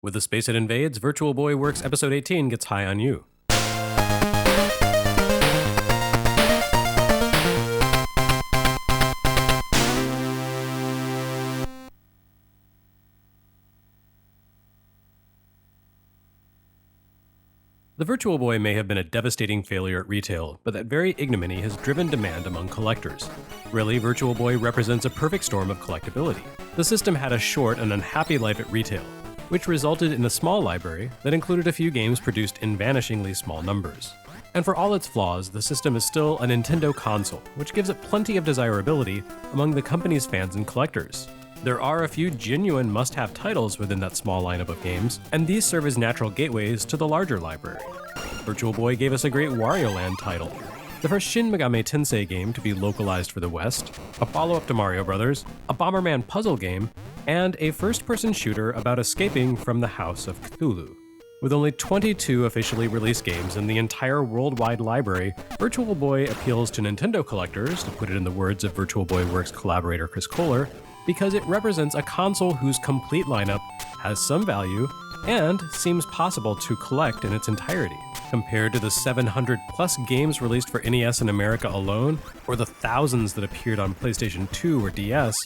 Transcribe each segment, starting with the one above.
With the Space It Invades, Virtual Boy Works Episode 18 gets high on you. The Virtual Boy may have been a devastating failure at retail, but that very ignominy has driven demand among collectors. Really, Virtual Boy represents a perfect storm of collectability. The system had a short and unhappy life at retail, which resulted in a small library that included a few games produced in vanishingly small numbers. And for all its flaws, the system is still a Nintendo console, which gives it plenty of desirability among the company's fans and collectors. There are a few genuine must-have titles within that small lineup of games, and these serve as natural gateways to the larger library. Virtual Boy gave us a great Wario Land title, the first Shin Megami Tensei game to be localized for the West, a follow-up to Mario Bros., a Bomberman puzzle game, and a first-person shooter about escaping from the House of Cthulhu. With only 22 officially released games in the entire worldwide library, Virtual Boy appeals to Nintendo collectors, to put it in the words of Virtual Boy Works collaborator Chris Kohler, because it represents a console whose complete lineup has some value and seems possible to collect in its entirety. Compared to the 700 plus games released for NES in America alone, or the thousands that appeared on PlayStation 2 or DS,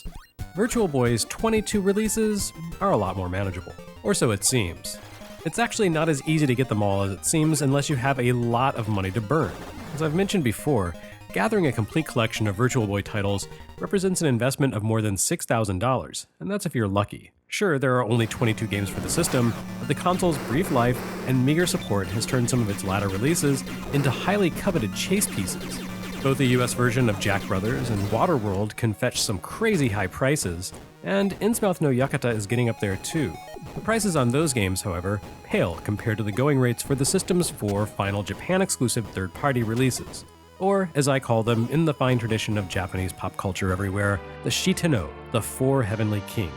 Virtual Boy's 22 releases are a lot more manageable. Or so it seems. It's actually not as easy to get them all as it seems unless you have a lot of money to burn. As I've mentioned before, gathering a complete collection of Virtual Boy titles represents an investment of more than $6,000, and that's if you're lucky. Sure, there are only 22 games for the system, but the console's brief life and meager support has turned some of its latter releases into highly coveted chase pieces. Both the US version of Jack Brothers and WATERWORLD can fetch some crazy high prices, and INNSMOUTH no YAKATA is getting up there too. The prices on those games, however, pale compared to the going rates for the system's 4 final Japan-exclusive third-party releases. Or, as I call them in the fine tradition of Japanese pop culture everywhere, the Shiteno, the 4 Heavenly Kings.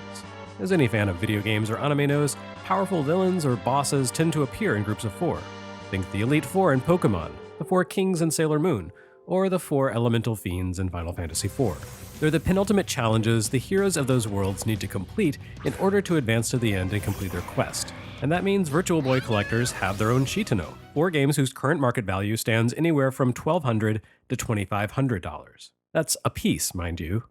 As any fan of video games or anime knows, powerful villains or bosses tend to appear in groups of 4. Think the Elite Four in Pokémon, the 4 Kings in Sailor Moon, or the 4 Elemental Fiends in Final Fantasy IV. They're the penultimate challenges the heroes of those worlds need to complete in order to advance to the end and complete their quest. And that means Virtual Boy collectors have their own Shiteno, 4 games whose current market value stands anywhere from $1,200 to $2,500. That's a piece, mind you.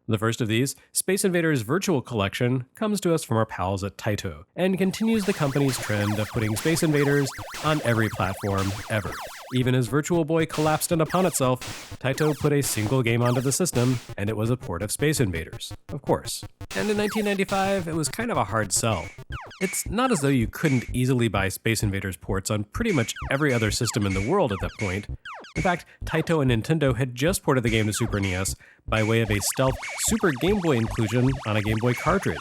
The first of these, Space Invaders Virtual Collection, comes to us from our pals at Taito, and continues the company's trend of putting Space Invaders on every platform ever. Even as Virtual Boy collapsed in upon itself, Taito put a single game onto the system, and it was a port of Space Invaders, of course. And in 1995, it was kind of a hard sell. It's not as though you couldn't easily buy Space Invaders ports on pretty much every other system in the world at that point. In fact, Taito and Nintendo had just ported the game to Super NES by way of a stealth Super Game Boy inclusion on a Game Boy cartridge.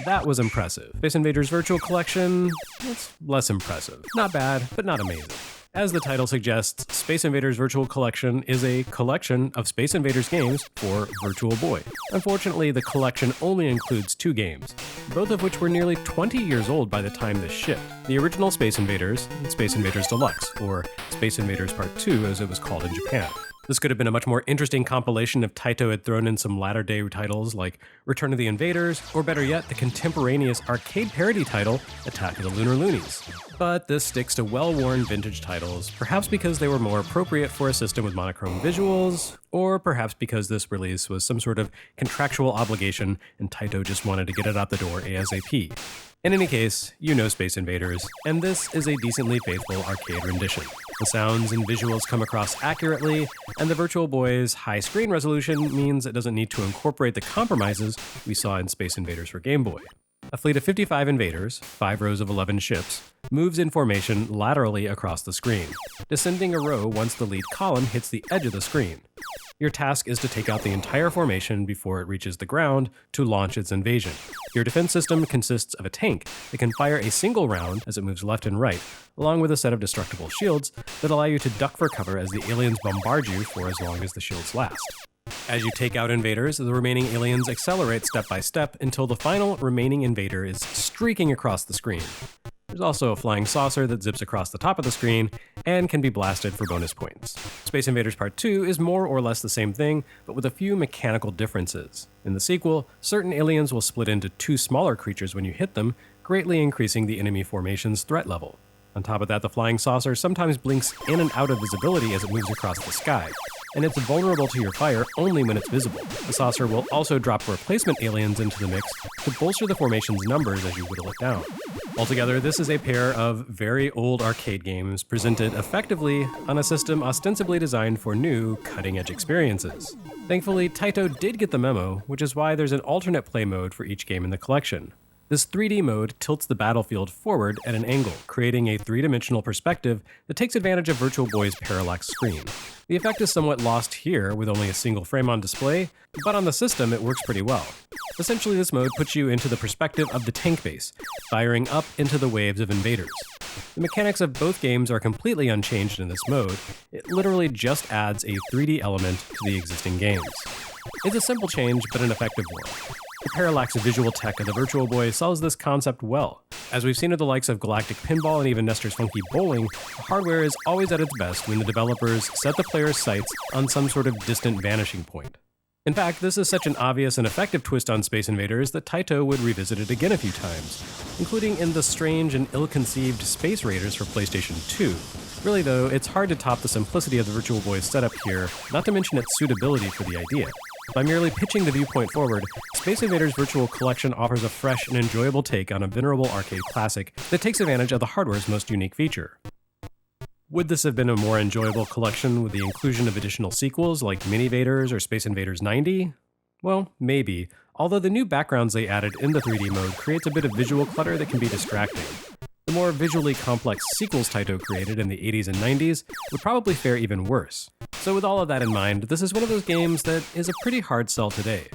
That was impressive. Space Invaders Virtual Collection, it's less impressive. Not bad, but not amazing. As the title suggests, Space Invaders Virtual Collection is a collection of Space Invaders games for Virtual Boy. Unfortunately, the collection only includes 2 games, both of which were nearly 20 years old by the time this shipped. The original Space Invaders and Space Invaders Deluxe, or Space Invaders Part 2 as it was called in Japan. This could have been a much more interesting compilation if Taito had thrown in some latter-day titles like Return of the Invaders, or better yet, the contemporaneous arcade parody title, Attack of the Lunar Loonies. But this sticks to well-worn vintage titles, perhaps because they were more appropriate for a system with monochrome visuals, or perhaps because this release was some sort of contractual obligation and Taito just wanted to get it out the door ASAP. In any case, you know Space Invaders, and this is a decently faithful arcade rendition. The sounds and visuals come across accurately, and the Virtual Boy's high screen resolution means it doesn't need to incorporate the compromises we saw in Space Invaders for Game Boy. A fleet of 55 invaders, 5 rows of 11 ships, moves in formation laterally across the screen, descending a row once the lead column hits the edge of the screen. Your task is to take out the entire formation before it reaches the ground to launch its invasion. Your defense system consists of a tank that can fire a single round as it moves left and right, along with a set of destructible shields that allow you to duck for cover as the aliens bombard you for as long as the shields last. As you take out invaders, the remaining aliens accelerate step by step until the final remaining invader is streaking across the screen. There's also a flying saucer that zips across the top of the screen and can be blasted for bonus points. Space Invaders Part 2 is more or less the same thing, but with a few mechanical differences. In the sequel, certain aliens will split into 2 smaller creatures when you hit them, greatly increasing the enemy formation's threat level. On top of that, the flying saucer sometimes blinks in and out of visibility as it moves across the sky, and it's vulnerable to your fire only when it's visible. The saucer will also drop replacement aliens into the mix to bolster the formation's numbers as you whittle it down. Altogether, this is a pair of very old arcade games presented effectively on a system ostensibly designed for new, cutting-edge experiences. Thankfully, Taito did get the memo, which is why there's an alternate play mode for each game in the collection. This 3D mode tilts the battlefield forward at an angle, creating a three-dimensional perspective that takes advantage of Virtual Boy's parallax screen. The effect is somewhat lost here with only a single frame on display, but on the system it works pretty well. Essentially, this mode puts you into the perspective of the tank base, firing up into the waves of invaders. The mechanics of both games are completely unchanged in this mode. It literally just adds a 3D element to the existing games. It's a simple change, but an effective one. The parallax visual tech of the Virtual Boy sells this concept well. As we've seen with the likes of Galactic Pinball and even Nestor's Funky Bowling, the hardware is always at its best when the developers set the player's sights on some sort of distant vanishing point. In fact, this is such an obvious and effective twist on Space Invaders that Taito would revisit it again a few times, including in the strange and ill-conceived Space Raiders for PlayStation 2. Really though, it's hard to top the simplicity of the Virtual Boy's setup here, not to mention its suitability for the idea. By merely pitching the viewpoint forward, Space Invaders Virtual Collection offers a fresh and enjoyable take on a venerable arcade classic that takes advantage of the hardware's most unique feature. Would this have been a more enjoyable collection with the inclusion of additional sequels like MINIVADERS or Space Invaders 90? Well, maybe, although the new backgrounds they added in the 3D mode creates a bit of visual clutter that can be distracting. The more visually complex sequels Taito created in the 80s and 90s would probably fare even worse. So with all of that in mind, this is one of those games that is a pretty hard sell today.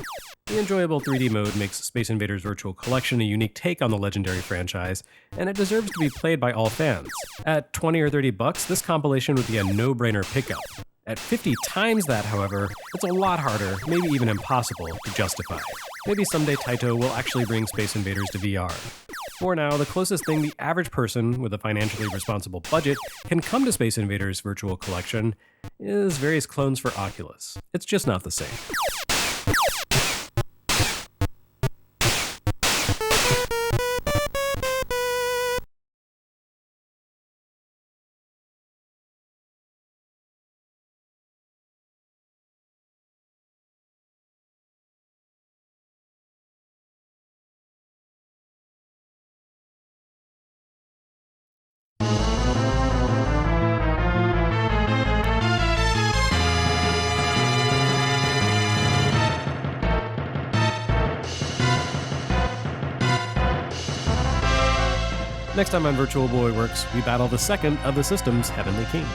The enjoyable 3D mode makes Space Invaders Virtual Collection a unique take on the legendary franchise, and it deserves to be played by all fans. At $20 or $30, this compilation would be a no-brainer pickup. At 50 times that, however, it's a lot harder, maybe even impossible, to justify. Maybe someday Taito will actually bring Space Invaders to VR. For now, the closest thing the average person with a financially responsible budget can come to Space Invaders Virtual Collection is various clones for Oculus. It's just not the same. Next time on Virtual Boy Works, we battle the second of the system's Heavenly King.